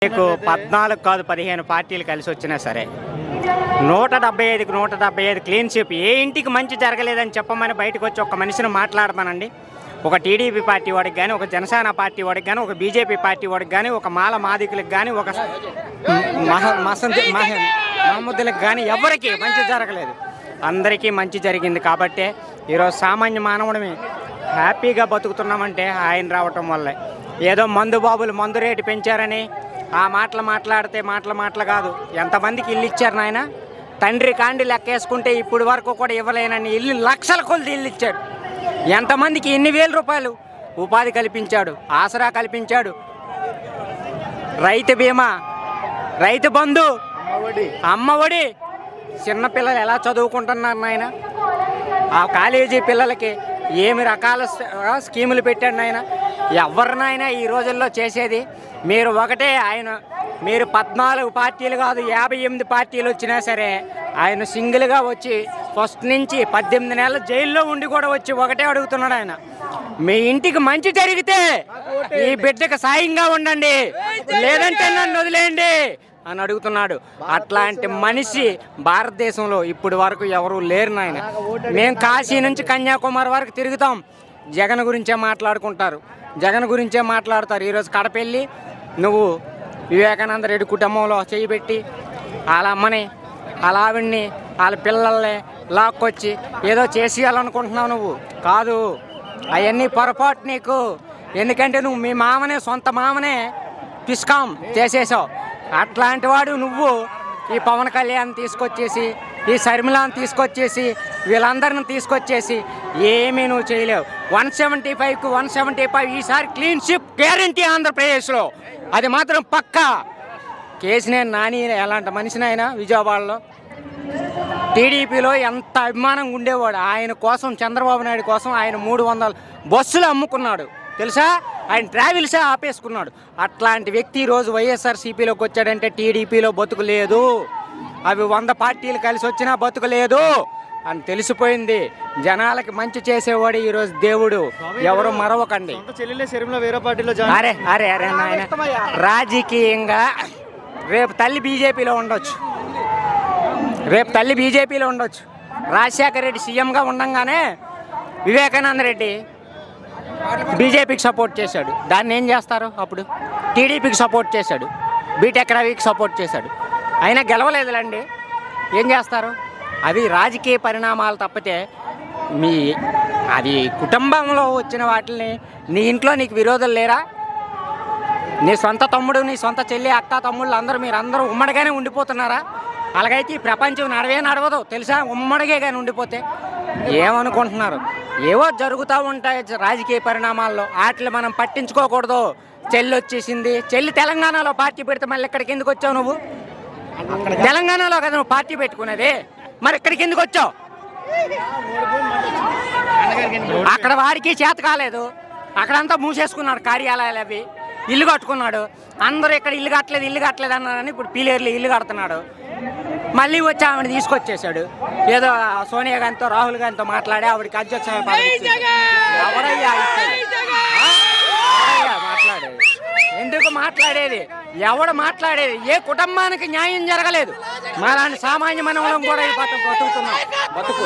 మీకు 14 కాదు 15 పార్టీలు కలిసి వచ్చినా సరే 175కి 175 క్లీన్ స్వీప్. ఏ ఇంటికి మంచి జరగలేదని చెప్పమని బయటకు వచ్చి ఒక మనిషిని మాట్లాడమనండి. ఒక టీడీపీ పార్టీ వాడికి కానీ, ఒక జనసేన పార్టీ వాడికి కానీ, ఒక బీజేపీ పార్టీ వాడికి కానీ, ఒక మాల మాదికులకు కానీ, ఒక మహమ్మదులకు కానీ ఎవరికి మంచి జరగలేదు. అందరికీ మంచి జరిగింది. కాబట్టే ఈరోజు సామాన్య మానవుడిని హ్యాపీగా బతుకుతున్నామంటే ఆయన రావటం వల్లే. ఏదో మందు బాబులు మందు రేటు పెంచారని ఆ మాటలు మాట్లాడితే మాటలు కాదు. ఎంతమందికి ఇల్లు ఇచ్చారు నాయన? తండ్రి కాండి లెక్కేసుకుంటే ఇప్పుడు వరకు కూడా ఇవ్వలేనని ఇల్లు లక్షల కొలది ఇల్లు ఇచ్చాడు. ఎంతమందికి ఎన్ని వేల రూపాయలు ఉపాధి కల్పించాడు, ఆసరా కల్పించాడు, రైతు బీమా, రైతు బంధు, అమ్మఒడి. చిన్నపిల్లలు ఎలా చదువుకుంటున్నారు నాయన? ఆ కాలేజీ పిల్లలకి ఏమి రకాల స్కీములు పెట్టాడు నాయన. ఎవరినైనా ఈ రోజుల్లో చేసేది మీరు ఒకటే. మీరు 14 పార్టీలు కాదు 58 పార్టీలు వచ్చినా సరే ఆయన సింగిల్గా వచ్చి ఫస్ట్ నుంచి 18 నెలలు జైల్లో ఉండి కూడా వచ్చి ఒకటే అడుగుతున్నాడు ఆయన, మీ ఇంటికి మంచి జరిగితే ఈ బిడ్డకు సాయంగా ఉండండి, లేదంటే నన్ను వదిలేయండి అని అడుగుతున్నాడు. అట్లాంటి మనిషి భారతదేశంలో ఇప్పుడు వరకు ఎవరు లేరు నాయన. మేము కాశీ నుంచి కన్యాకుమారి వరకు తిరుగుతాం, జగన్ గురించే మాట్లాడుకుంటారు, జగన్ గురించే మాట్లాడతారు. ఈరోజు కడపెళ్ళి నువ్వు వివేకానంద రెడ్డి కుటుంబంలో చేయబెట్టి వాళ్ళ అమ్మని, వాళ్ళ ఆవిడ్ని, వాళ్ళ పిల్లల్ని లాక్కొచ్చి ఏదో చేసేయాలనుకుంటున్నావు. నువ్వు కాదు, అవన్నీ పొరపాటు నీకు. ఎందుకంటే నువ్వు మీ మామనే, సొంత మామనే పిస్కాం చేసేసావు. అట్లాంటి వాడు నువ్వు ఈ పవన్ కళ్యాణ్ తీసుకొచ్చేసి, ఈ శర్మిలాని తీసుకొచ్చేసి, వీళ్ళందరిని తీసుకొచ్చేసి ఏమీ నువ్వు చేయలేవు. 175కు 175 ఈసారి క్లీన్ స్వీప్ గ్యారంటీ ఆంధ్రప్రదేశ్లో. అది మాత్రం పక్కా. కేసినేని నాని ఎలాంటి మనిషినైనా విజయవాడలో టీడీపీలో ఎంత అభిమానంగా ఉండేవాడు. ఆయన కోసం, చంద్రబాబు నాయుడు కోసం ఆయన 300 బస్సులు అమ్ముకున్నాడు తెలుసా. ఆయన ట్రావెల్సే ఆపేసుకున్నాడు. అట్లాంటి వ్యక్తి ఈరోజు వైఎస్ఆర్సీపీలోకి వచ్చాడంటే టీడీపీలో బతుకు లేదు. అవి 100 పార్టీలు కలిసి వచ్చినా బతుకు లేదు అని తెలిసిపోయింది. జనాలకి మంచి చేసేవాడు ఈరోజు దేవుడు. ఎవరు మరవకండి. అరే అరే అరే నాయన, రాజకీయంగా రేపు తల్లి బీజేపీలో ఉండొచ్చు, రాజశేఖర రెడ్డి సీఎంగా ఉండంగానే వివేకానంద రెడ్డి బీజేపీకి సపోర్ట్ చేశాడు. దాన్ని ఏం చేస్తారు? అప్పుడు టీడీపీకి సపోర్ట్ చేశాడు, బీటెక్ రవికి సపోర్ట్ చేశాడు. అయినా గెలవలేదులండి. ఏం చేస్తారు? అవి రాజకీయ పరిణామాలు తప్పితే అది కుటుంబంలో వచ్చిన వాటిని నీ ఇంట్లో నీకు విరోధులు లేరా? నీ సొంత తమ్ముడు, నీ సొంత చెల్లి, అక్క, తమ్ముళ్ళు మీరందరూ ఉమ్మడిగానే ఉండిపోతున్నారా? అలాగైతే ఈ ప్రపంచం నడవదు తెలుసా. ఉమ్మడిగే కానీ ఉండిపోతే ఏమనుకుంటున్నారు? ఏవో జరుగుతూ ఉంటాయి రాజకీయ పరిణామాల్లో, వాటిని మనం పట్టించుకోకూడదు. చెల్లి వచ్చేసింది, చెల్లి తెలంగాణలో పార్టీ పెడితే మళ్ళీ ఇక్కడికి ఎందుకు వచ్చావు నువ్వు? తెలంగాణలో కదా నువ్వు పార్టీ పెట్టుకునేది, మరి ఇక్కడికి ఎందుకు వచ్చావు? అక్కడ వాడికి చేత కాలేదు, అక్కడంతా మూసేసుకున్నాడు కార్యాలయాలు, అవి ఇల్లు కట్టుకున్నాడు. అందరూ ఇక్కడ ఇల్లు కట్టలేదు అన్నారని ఇప్పుడు పీలేరులో ఇల్లు కడుతున్నాడు. మళ్ళీ వచ్చి ఆవిడ తీసుకొచ్చేసాడు. ఏదో సోనియా గాంధీతో, రాహుల్ గాంధీతో మాట్లాడి ఆవిడకి అధ్యక్ష ఎవరయ్యా మాట్లాడేది? ఎందుకు మాట్లాడేది? ఎవడు మాట్లాడేది? ఏ కుటుంబానికి న్యాయం జరగలేదు. మాలాంటి సామాన్య మనవలం కూడా బతుకుతున్నాం. బతుకు